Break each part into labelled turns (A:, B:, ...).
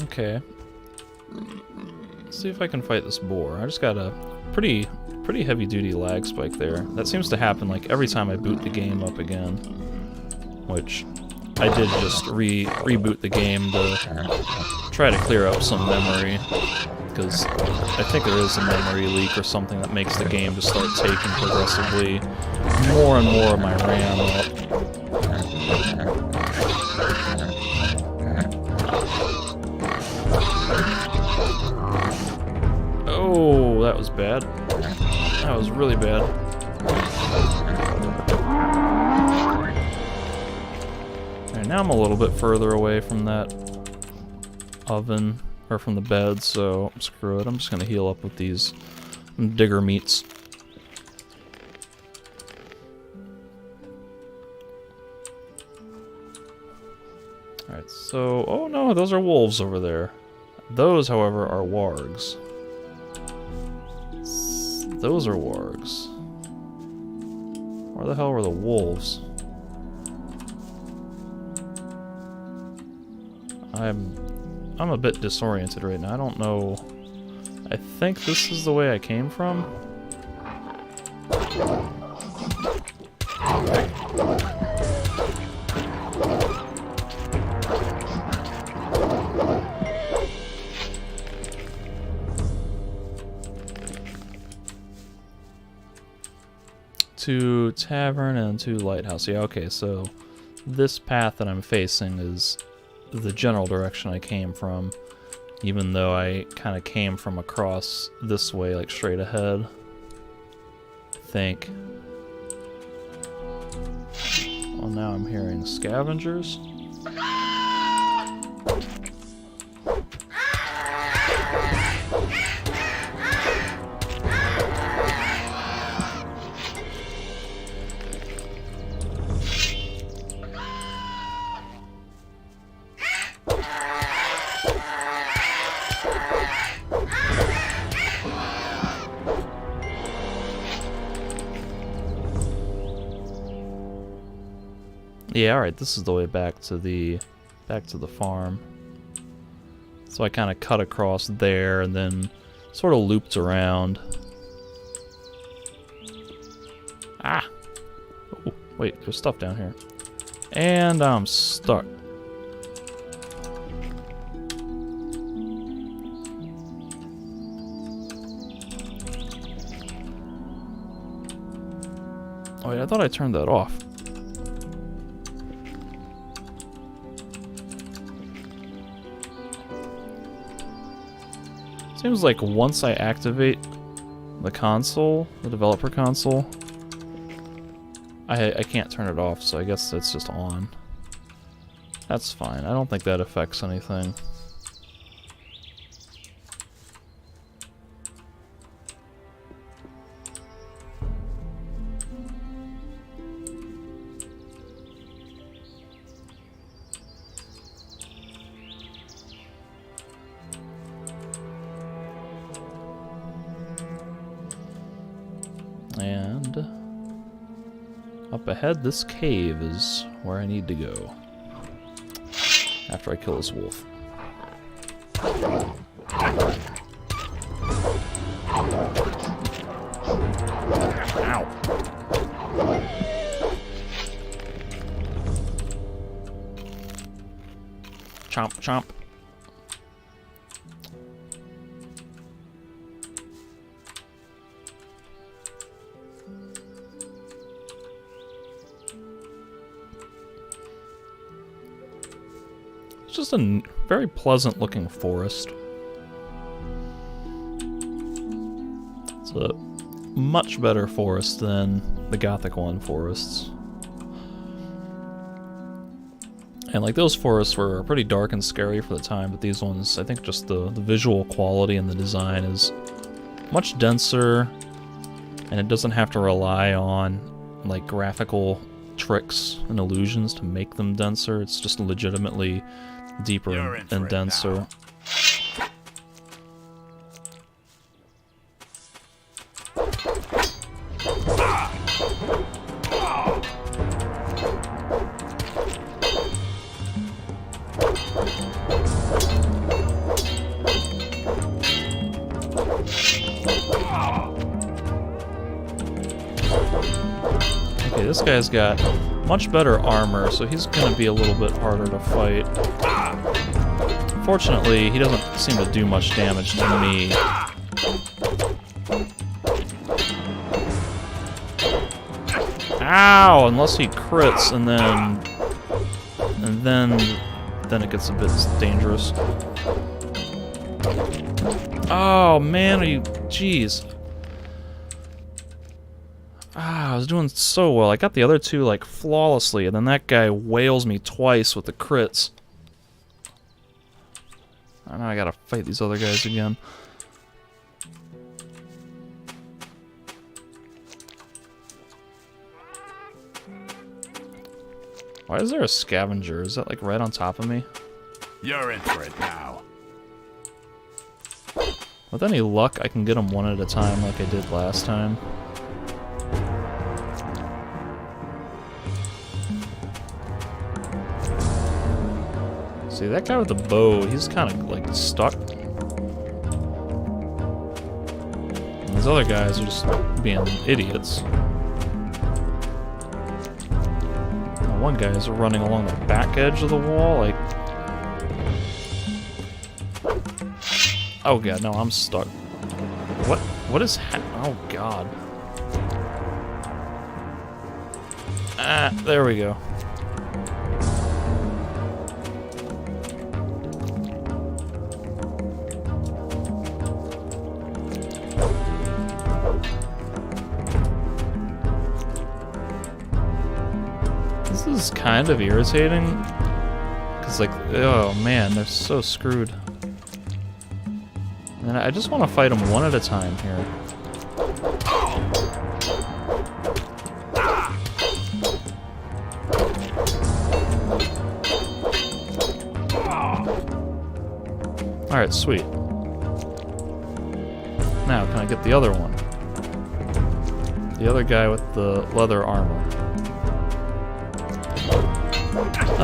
A: Okay. Let's see if I can fight this boar. I just got a pretty heavy-duty lag spike there. That seems to happen like every time I boot the game up again. Which I did just reboot the game to try to clear up some memory. Because I think there is a memory leak or something that makes the game just start taking progressively more and more of my RAM up. Oh, that was bad. That was really bad. Alright, now I'm a little bit further away from that oven, or from the bed, so screw it. I'm just gonna heal up with these digger meats. Alright, so... oh no, those are wolves over there. Those, however, are wargs. Those are wargs. Where the hell were the wolves? I'm a bit disoriented right now. I don't know. I think this is the way I came from. To tavern and to lighthouse. Yeah, okay, so this path that I'm facing is the general direction I came from, even though I kind of came from across this way, like straight ahead, I think. Well, now I'm hearing scavengers. Yeah, alright, this is the way back to the farm. So I kind of cut across there and then sort of looped around. Ah! Oh, wait, there's stuff down here. And I'm stuck. Oh wait, I thought I turned that off. Seems like once I activate the console, the developer console, I can't turn it off, so I guess it's just on. That's fine. I don't think that affects anything. And up ahead, this cave is where I need to go after I kill this wolf. Ow. Chomp, chomp. It's just a very pleasant looking forest. It's a much better forest than the Gothic 1 forests. And like those forests were pretty dark and scary for the time, but these ones, I think just the visual quality and the design is much denser, and it doesn't have to rely on like graphical tricks and illusions to make them denser. It's just legitimately deeper and denser. this guy's got much better armor, so he's gonna be a little bit harder to fight. Fortunately, he doesn't seem to do much damage to me. Ow! Unless he crits, and then it gets a bit dangerous. Oh man, are you? Jeez. Ah, I was doing so well. I got the other two like flawlessly, and then that guy wails me twice with the crits. I know I gotta fight these other guys again. Why is there a scavenger? Is that like right on top of me?
B: You're in for it now.
A: With any luck, I can get them one at a time like I did last time. See, that guy with the bow, he's kind of like stuck. And these other guys are just being idiots. One guy is running along the back edge of the wall, like... Oh god, no, I'm stuck. What is oh god. Ah, there we go. This is kind of irritating, because like, oh man, they're so screwed. And I just want to fight them one at a time here. Alright, sweet. Now, can I get the other one? The other guy with the leather armor.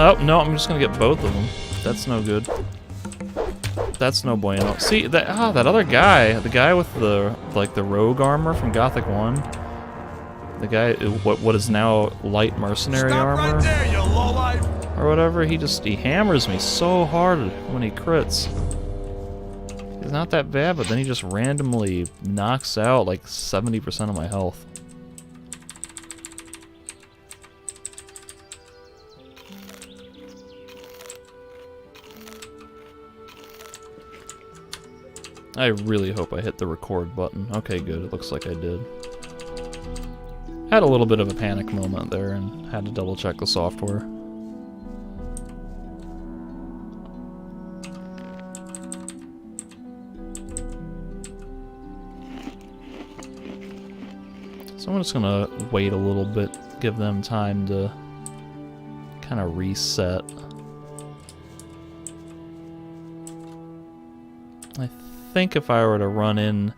A: Oh, no, I'm just gonna get both of them. That's no good. That's no bueno. See, that other guy, the guy with the, like, the rogue armor from Gothic 1. The guy, what is now light mercenary armor.
B: Right there, you lowlife.
A: Or whatever, he hammers me so hard when he crits. He's not that bad, but then he just randomly knocks out, like, 70% of my health. I really hope I hit the record button. Okay, good. It looks like I did. Had a little bit of a panic moment there and had to double check the software. So I'm just gonna wait a little bit, give them time to kind of reset. I think if I were to run in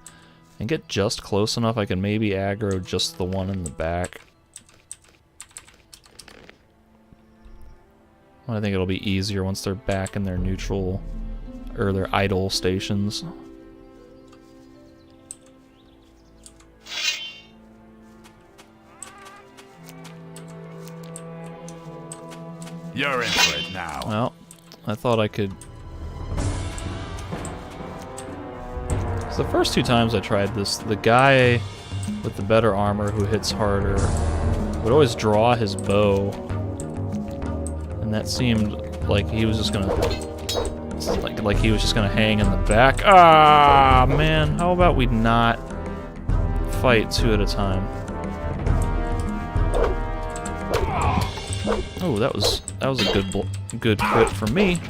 A: and get just close enough, I can maybe aggro just the one in the back. I think it'll be easier once they're back in their neutral, or their idle stations.
B: You're in for it now.
A: Well, I thought I could... So the first two times I tried this, the guy with the better armor who hits harder would always draw his bow, and that seemed like he was just gonna like he was just gonna hang in the back. Ah man, how about we not fight two at a time? Oh, that was a good crit for me.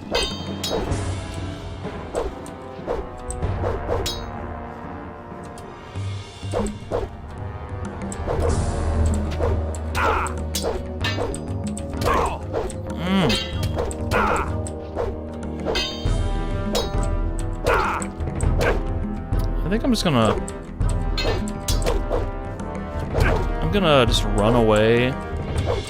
A: I think I'm gonna just run away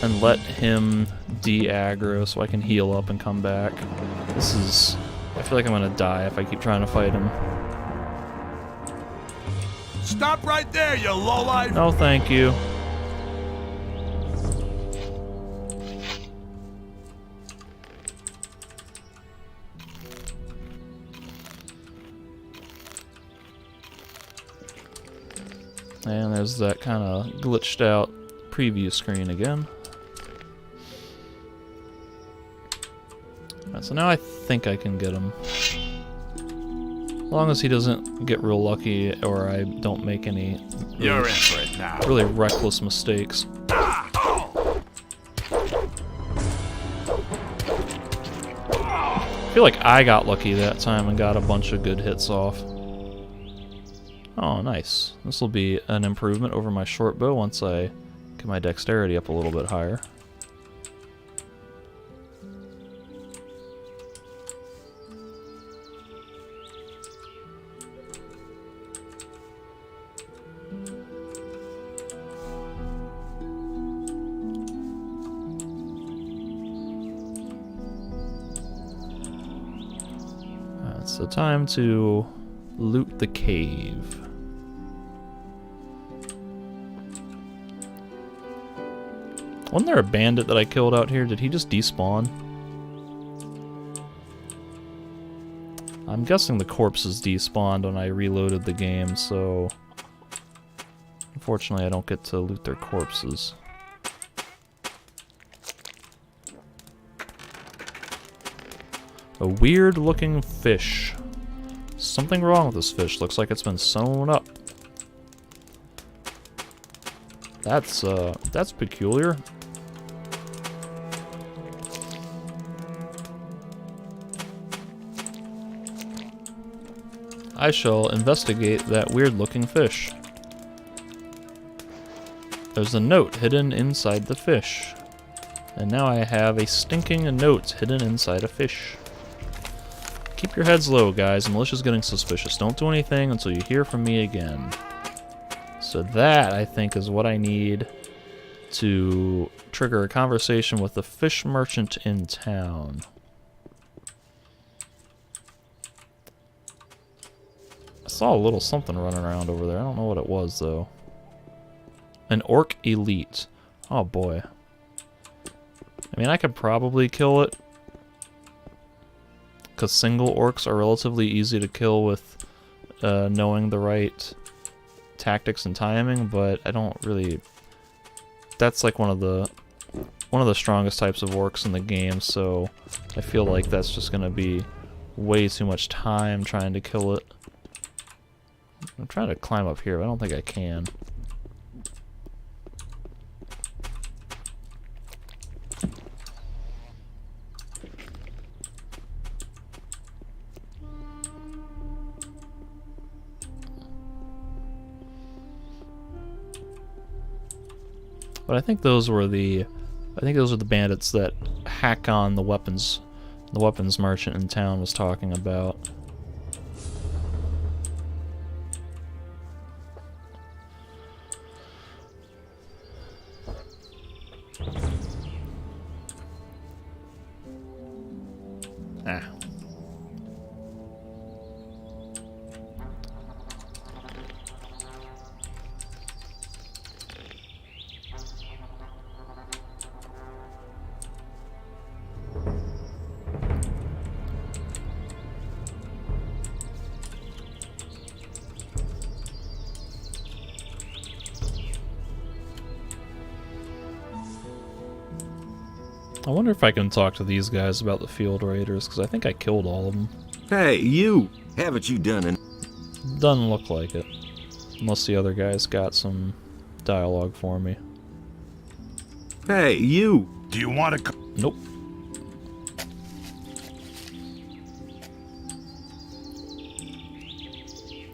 A: and let him de-aggro so I can heal up and come back. I feel like I'm gonna die if I keep trying to fight him.
B: Stop right there, you lowlife.
A: No, thank you. And there's that kind of glitched out preview screen again. Alright, so now I think I can get him. As long as he doesn't get real lucky or I don't make any
B: You're in for it now.
A: really reckless mistakes. I feel like I got lucky that time and got a bunch of good hits off. Oh, nice. This will be an improvement over my short bow once I get my dexterity up a little bit higher. So time to loot the cave. Wasn't there a bandit that I killed out here? Did he just despawn? I'm guessing the corpses despawned when I reloaded the game, so unfortunately I don't get to loot their corpses. A weird looking fish. Something wrong with this fish. Looks like it's been sewn up. That's peculiar. I shall investigate that weird looking fish. There's a note hidden inside the fish. And now I have a stinking note hidden inside a fish. Keep your heads low, guys. The militia's getting suspicious. Don't do anything until you hear from me again. So that, I think, is what I need to trigger a conversation with the fish merchant in town. I saw a little something running around over there. I don't know what it was, though. An orc elite. Oh, boy. I mean, I could probably kill it, because single orcs are relatively easy to kill with knowing the right tactics and timing, but I don't really... That's like one of the strongest types of orcs in the game, so I feel like that's just gonna be way too much time trying to kill it. I'm trying to climb up here, but I don't think I can. But I think those were the bandits that hack on the weapons merchant in town was talking about. Ah. I wonder if I can talk to these guys about the field raiders, because I think I killed all of them.
C: Hey, you! Haven't you done it?
A: Doesn't look like it. Unless the other guys got some dialogue for me.
C: Hey, you!
B: Do you want to...
A: Nope.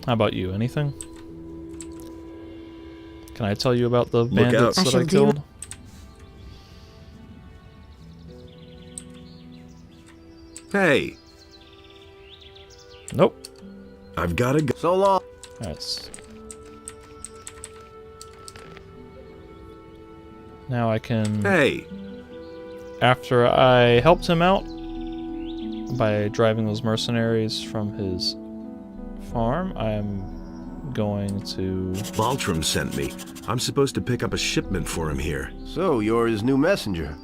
A: How about you? Anything? Can I tell you about the bandits that I killed?
C: Hey!
A: Nope.
C: I've gotta go. So long!
A: That's... Now I can...
C: Hey!
A: After I helped him out by driving those mercenaries from his farm, I'm going to...
C: Baltram sent me. I'm supposed to pick up a shipment for him here.
D: So, you're his new messenger.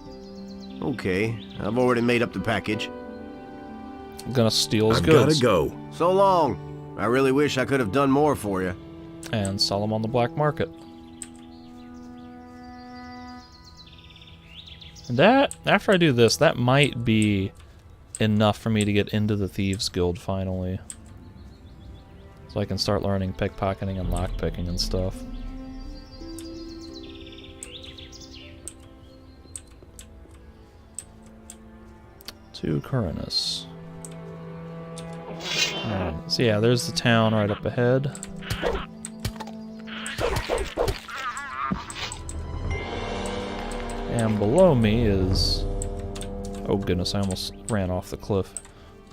D: Okay, I've already made up the package.
A: I'm gonna steal his
C: I've
A: goods.
C: gotta go.
D: So long. I really wish I could have done more for you.
A: and sell them on the black market. And that, after I do this, that might be enough for me to get into the Thieves Guild finally. So I can start learning pickpocketing and lockpicking and stuff. To Corinus. Alright, so yeah, there's the town right up ahead. And below me is... oh goodness, I almost ran off the cliff.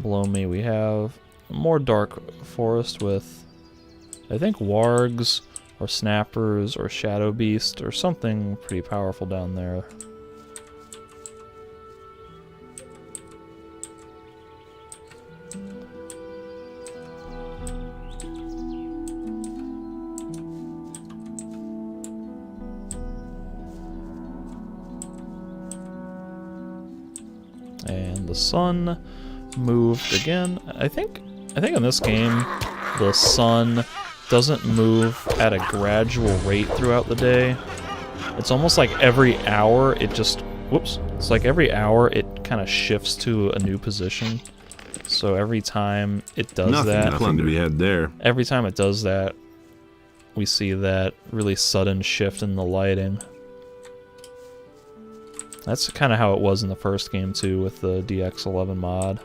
A: Below me we have a more dark forest with, I think, wargs or snappers or shadow beast or something pretty powerful down there. And the sun moved again. I think in this game the sun doesn't move at a gradual rate throughout the day. It's almost like every hour it just it's like every hour it kind of shifts to a new position. So every time it does
C: Nothing to be had there.
A: Every time it does that, we see that really sudden shift in the lighting. That's kind of how it was in the first game too, with the DX11 mod.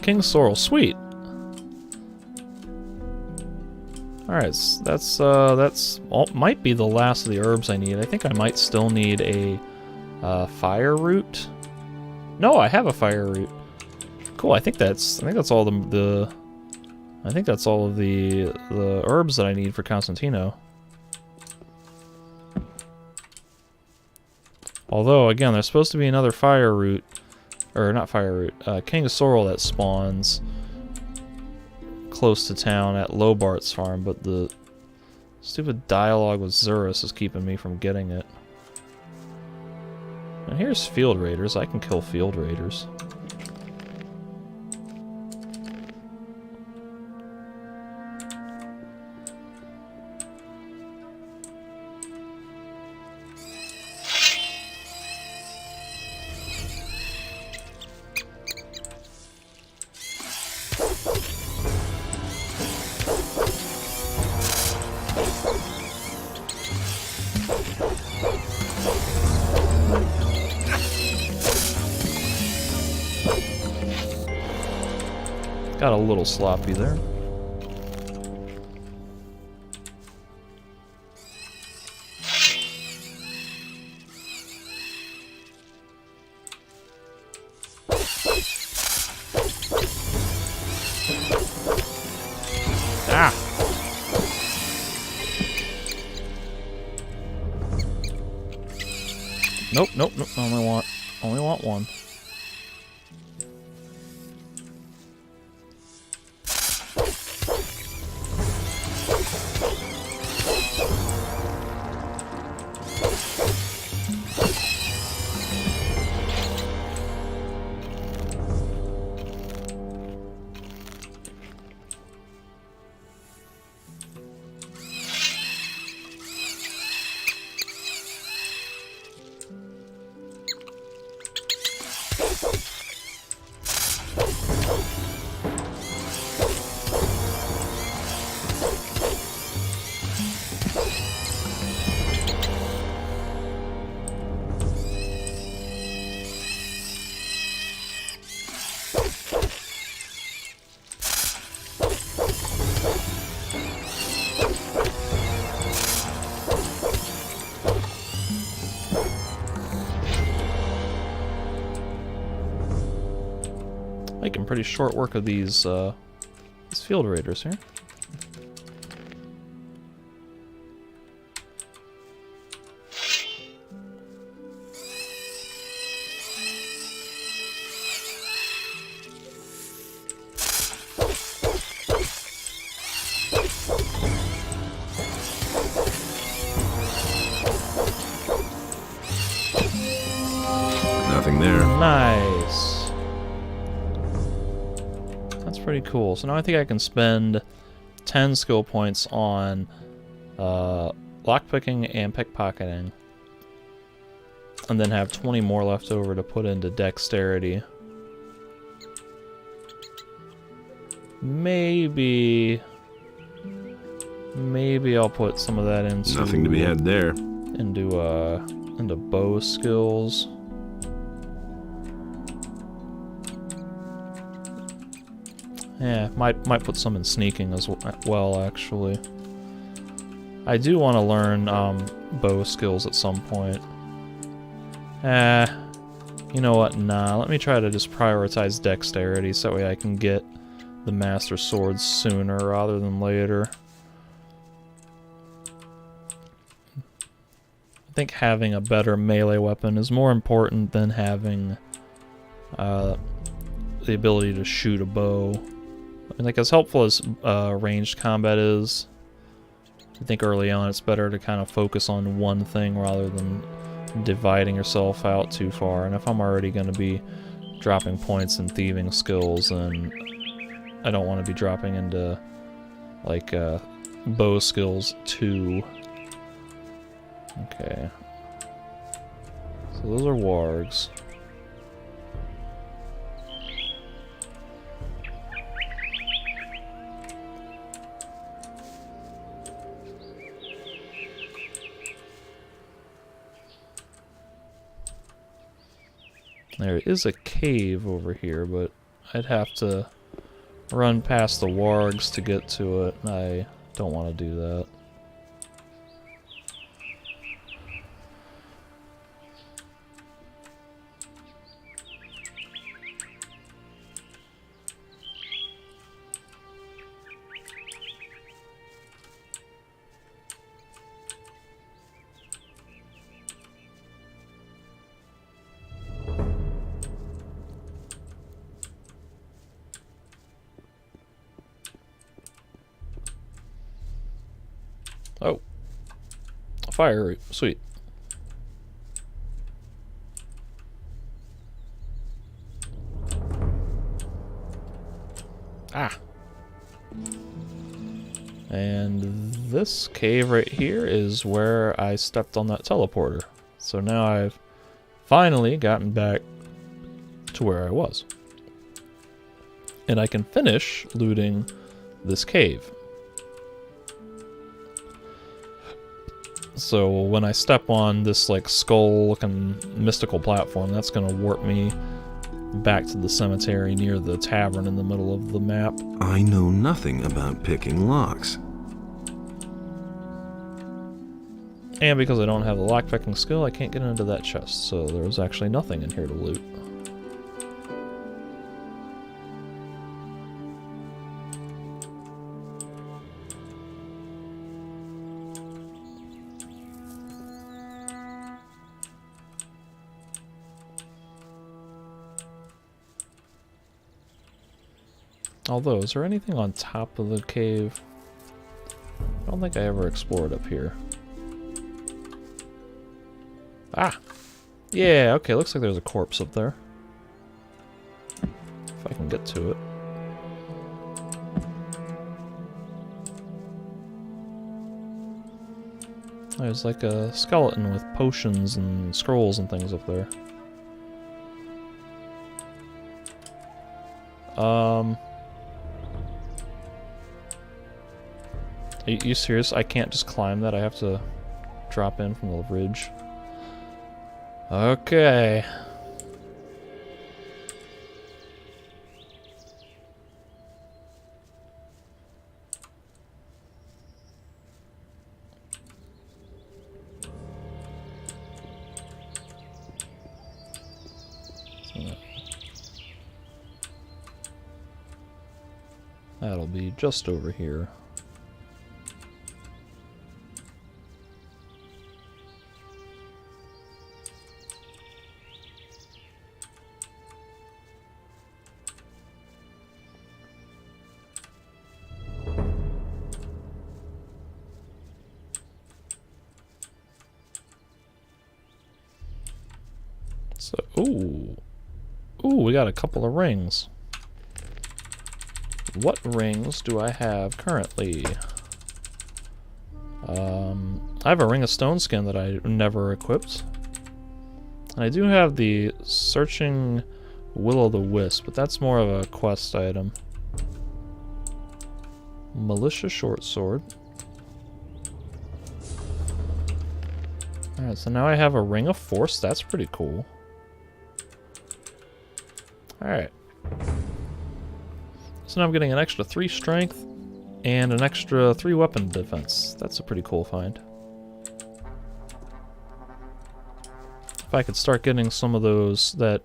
A: King Sorrel, sweet. Alright, so that's might be the last of the herbs I need. I think I might still need a fire root. No, I have a fire root. Cool. I think that's all the herbs that I need for Constantino. Although again, there's supposed to be another fire root, or not fire root, King of Sorrel that spawns close to town at Lobart's farm, but the stupid dialogue with Zurus is keeping me from getting it. And here's field raiders. I can kill field raiders. Got a little sloppy there. Ah! Nope, nope, nope. Only want one. Making pretty short work of these field raiders here.
C: Nothing there.
A: Nice. That's pretty cool. So now I think I can spend 10 skill points on lockpicking and pickpocketing, and then have 20 more left over to put into dexterity. Maybe I'll put some of that into
C: Nothing to be had there.
A: into bow skills. Yeah, might put some in sneaking as well, actually. I do want to learn bow skills at some point. You know what? Nah, let me try to just prioritize dexterity so that way I can get the Master Swords sooner rather than later. I think having a better melee weapon is more important than having the ability to shoot a bow. I mean, like, as helpful as ranged combat is, I think early on it's better to kind of focus on one thing rather than dividing yourself out too far. And if I'm already going to be dropping points in thieving skills, then I don't want to be dropping into, like, bow skills too. Okay. So those are wargs. There is a cave over here, but I'd have to run past the wargs to get to it. I don't want to do that. Oh. A fire root. Sweet. Ah. And this cave right here is where I stepped on that teleporter. So now I've finally gotten back to where I was. And I can finish looting this cave. So when I step on this, like, skull-looking mystical platform, that's gonna warp me back to the cemetery near the tavern in the middle of the map.
C: I know nothing about picking locks.
A: And because I don't have the lockpicking skill, I can't get into that chest, so there's actually nothing in here to loot. Although, is there anything on top of the cave? I don't think I ever explored up here. Ah! Yeah, okay, looks like there's a corpse up there. If I can get to it. There's like a skeleton with potions and scrolls and things up there. Are you serious? I can't just climb that? I have to drop in from the ridge? Okay. That'll be just over here. So, ooh, we got a couple of rings. What rings do I have currently? I have a ring of stone skin that I never equipped. And I do have the searching will-o'-the-wisp, but that's more of a quest item. Militia short sword. Alright, so now I have a ring of force. That's pretty cool. Alright. So now I'm getting an extra 3 strength and an extra 3 weapon defense. That's a pretty cool find. If I could start getting some of those that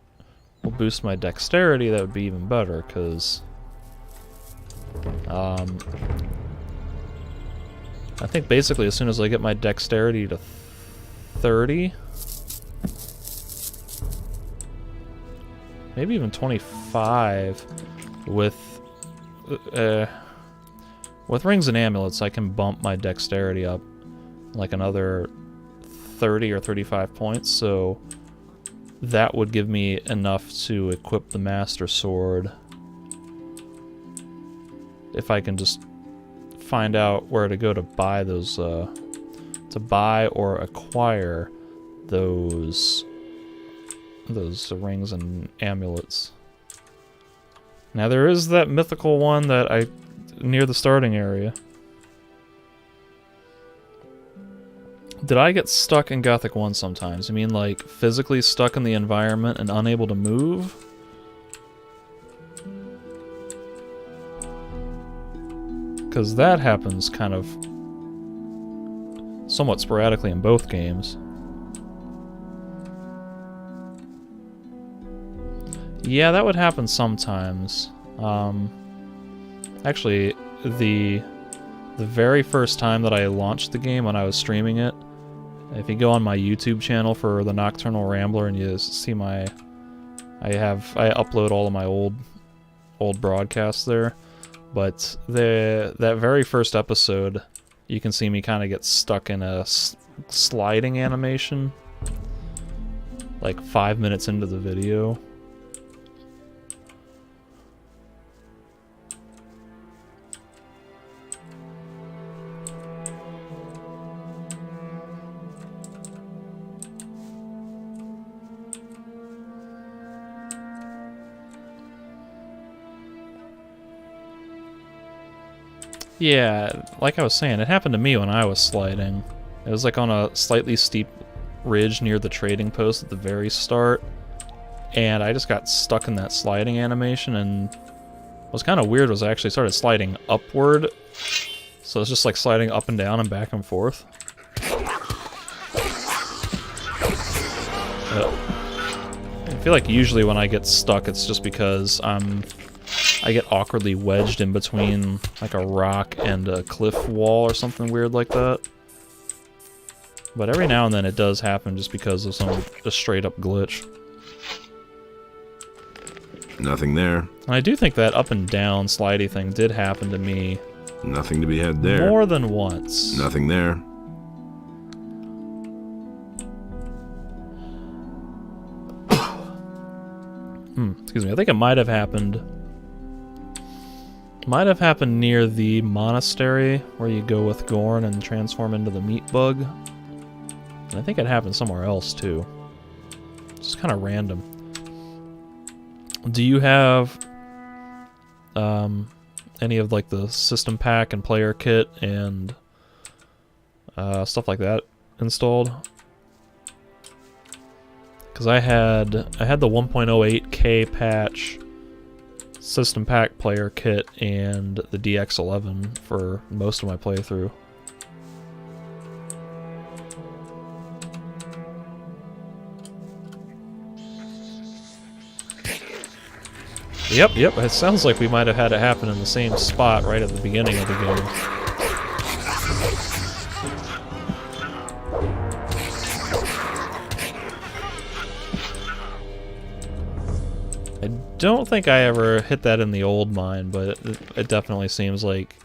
A: will boost my dexterity, that would be even better, because I think basically as soon as I get my dexterity to 30, maybe even 25, with rings and amulets, I can bump my dexterity up like another 30 or 35 points, so that would give me enough to equip the Master Sword if I can just find out where to go to buy those, to buy or acquire those rings and amulets. Now there is that mythical one that near the starting area. Did I get stuck in Gothic 1 sometimes? I mean, like, physically stuck in the environment and unable to move? Because that happens kind of somewhat sporadically in both games. Yeah, that would happen sometimes. Actually, the very first time that I launched the game when I was streaming it, if you go on my YouTube channel for the Nocturnal Rambler and you see I upload all of my old broadcasts there, but that very first episode, you can see me kind of get stuck in a sliding animation, like 5 minutes into the video. Yeah, like I was saying, it happened to me when I was sliding. It was like on a slightly steep ridge near the trading post at the very start, and I just got stuck in that sliding animation, and what's kind of weird was I actually started sliding upward, so it's just like sliding up and down and back and forth. I feel like usually when I get stuck, it's just because I get awkwardly wedged in between like a rock and a cliff wall or something weird like that. But every now and then it does happen just because of some just straight up glitch.
C: Nothing there.
A: And I do think that up and down slidey thing did happen to me.
C: Nothing to be had there.
A: More than once.
C: Nothing there.
A: Excuse me, I think it might have happened near the monastery where you go with Gorn and transform into the meat bug. And I think it happened somewhere else too. It's kind of random. Do you have any of like the system pack and player kit and stuff like that installed? Because I had the 1.08K patch, system pack player kit, and the DX11 for most of my playthrough. Yep, it sounds like we might have had it happen in the same spot right at the beginning of the game. I don't think I ever hit that in the old mine, but it definitely seems like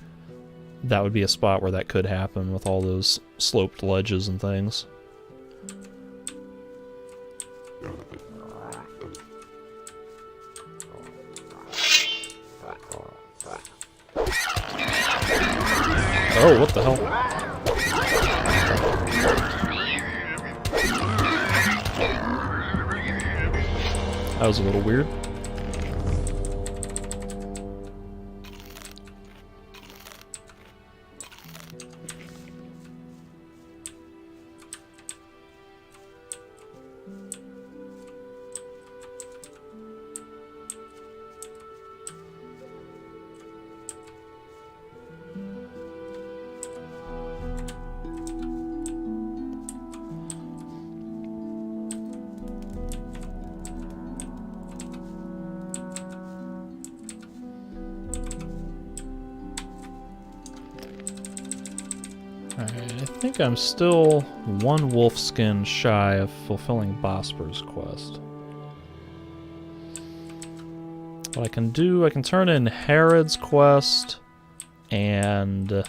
A: that would be a spot where that could happen with all those sloped ledges and things. the hell? That was a little weird. Alright, I think I'm still one wolf skin shy of fulfilling Bosper's quest. What I can do, I can turn in Herod's quest and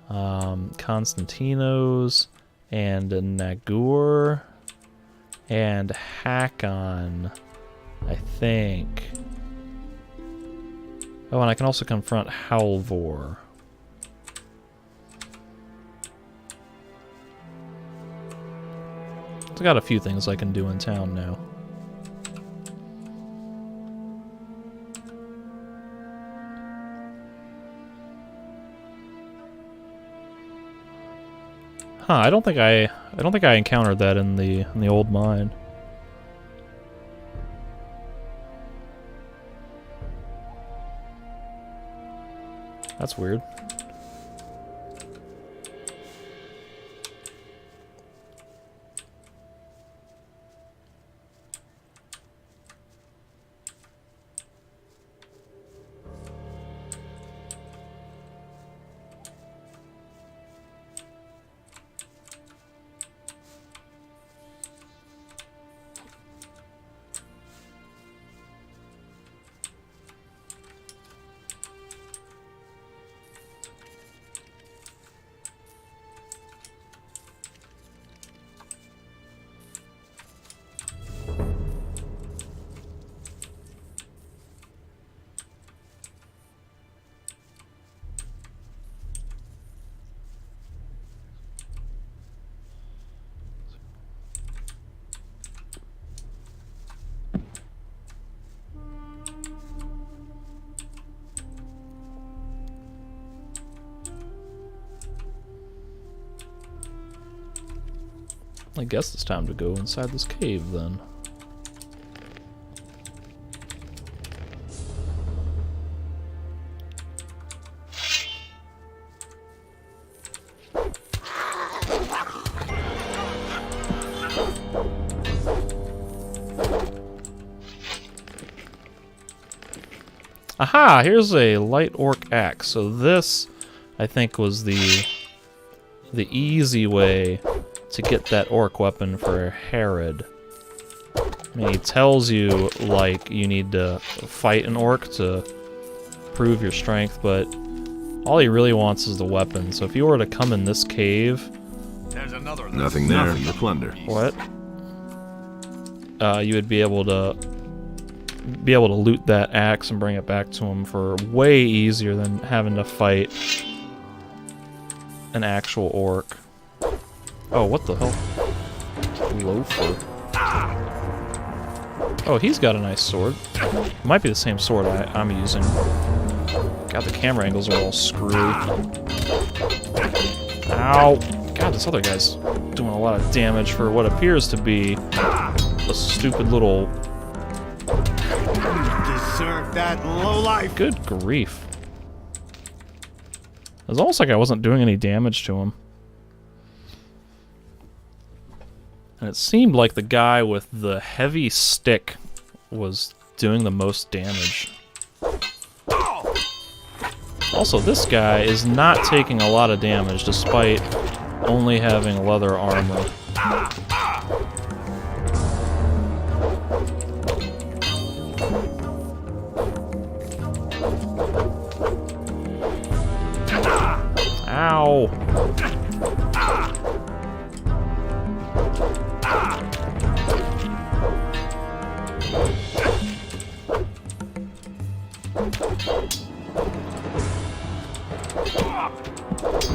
A: Constantino's and Nagur and Hakon, I think. Oh, and I can also confront Halvor. I got a few things I can do in town now. Huh, I don't think I encountered that in the old mine. That's weird. I guess it's time to go inside this cave then. Aha! Here's a light orc axe. So this, I think, was the easy way to get that orc weapon for Herod. I mean, he tells you, like, you need to fight an orc to prove your strength, but all he really wants is the weapon. So if you were to come in this cave...
B: There's another.
C: Nothing there. Nothing to plunder.
A: What? You would be able to loot that axe and bring it back to him for way easier than having to fight an actual orc. Oh, what the hell? Loafer. Oh, he's got a nice sword. It might be the same sword I'm using. God, the camera angles are all screwed. Ow! God, this other guy's doing a lot of damage for what appears to be a stupid little...
B: You deserve that lowlife.
A: Good grief. It was almost like I wasn't doing any damage to him. And it seemed like the guy with the heavy stick was doing the most damage. Also, this guy is not taking a lot of damage despite only having leather armor. Ow!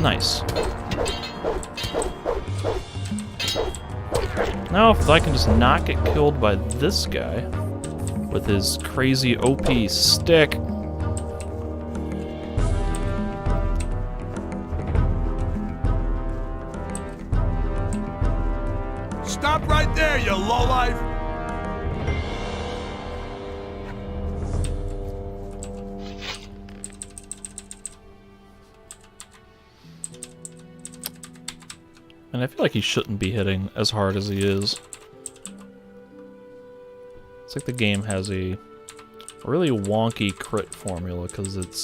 A: Nice. this. Now if I can just not get killed by this guy with his crazy OP stick.
B: Stop right there, you lowlife!
A: And I feel like he shouldn't be hitting as hard as he is. It's like the game has a really wonky crit formula, because it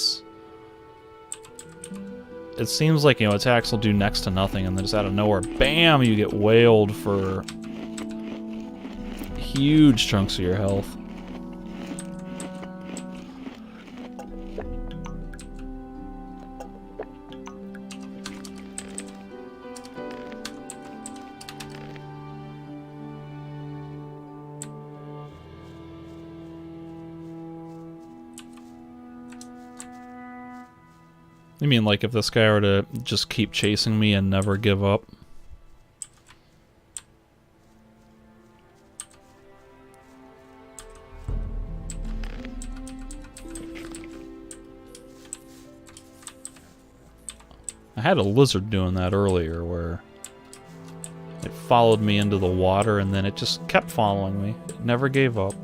A: seems like, you know, attacks will do next to nothing, and then just out of nowhere, bam, you get wailed for huge chunks of your health. You mean like if this guy were to just keep chasing me and never give up? I had a lizard doing that earlier where it followed me into the water and then it just kept following me. It never gave up.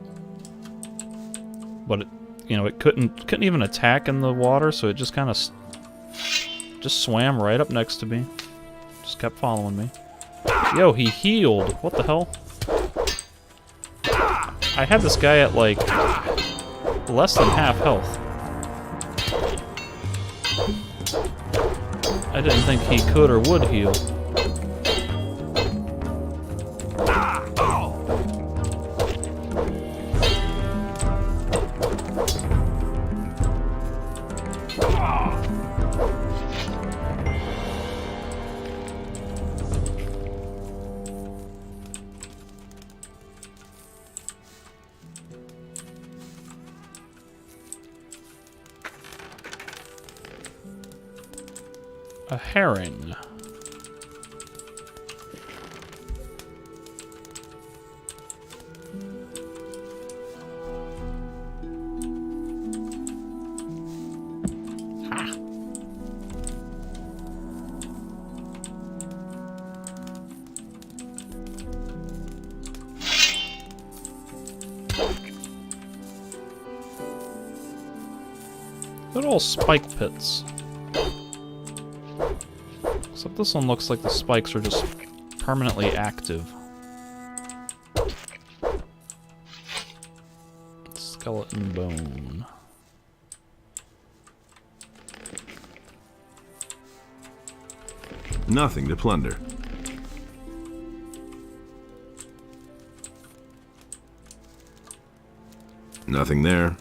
A: But it, you know, it couldn't even attack in the water, so it just kind of just swam right up next to me. Just kept following me. Yo, he healed. What the hell? I had this guy at like less than half health. I didn't think he could or would heal. A herring. Ha. Little spike pits. Except this one looks like the spikes are just permanently active. Skeleton bone.
C: Nothing to plunder. Nothing there.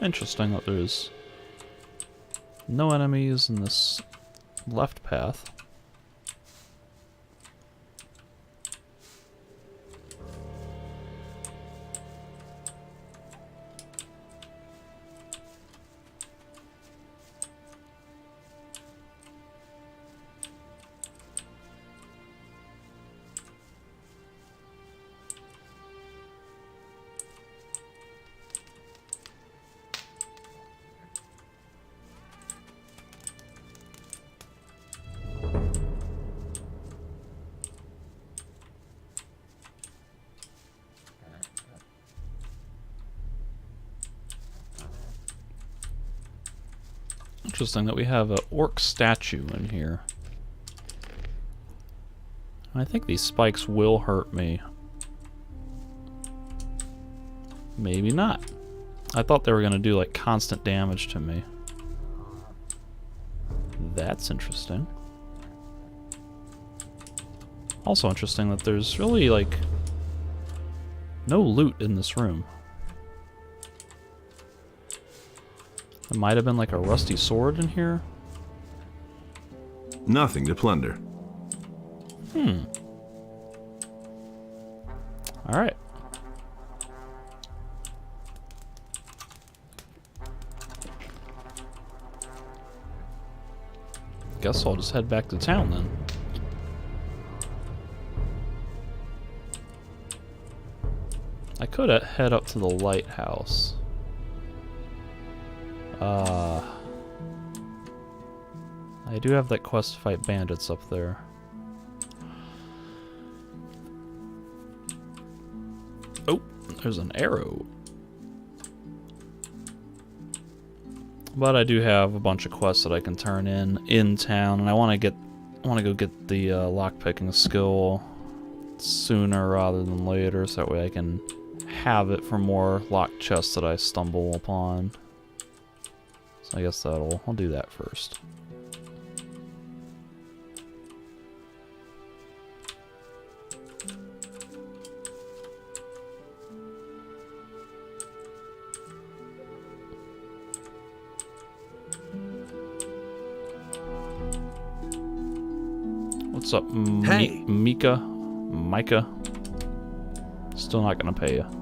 A: Interesting that there's no enemies in this left path. Interesting that we have an orc statue in here. I think these spikes will hurt me. Maybe not. I thought they were going to do like constant damage to me. That's interesting. Also interesting that there's really, like, no loot in this room. There might have been, like, a rusty sword in here.
C: Nothing to plunder.
A: Alright. Guess I'll just head back to town then. I could head up to the lighthouse. I do have that quest to fight bandits up there. Oh, there's an arrow. But I do have a bunch of quests that I can turn in town, and I want to go get the lockpicking skill sooner rather than later, so that way I can have it for more locked chests that I stumble upon. So I guess I'll do that first. What's up,
C: Hey.
A: Micah? Still not gonna pay you.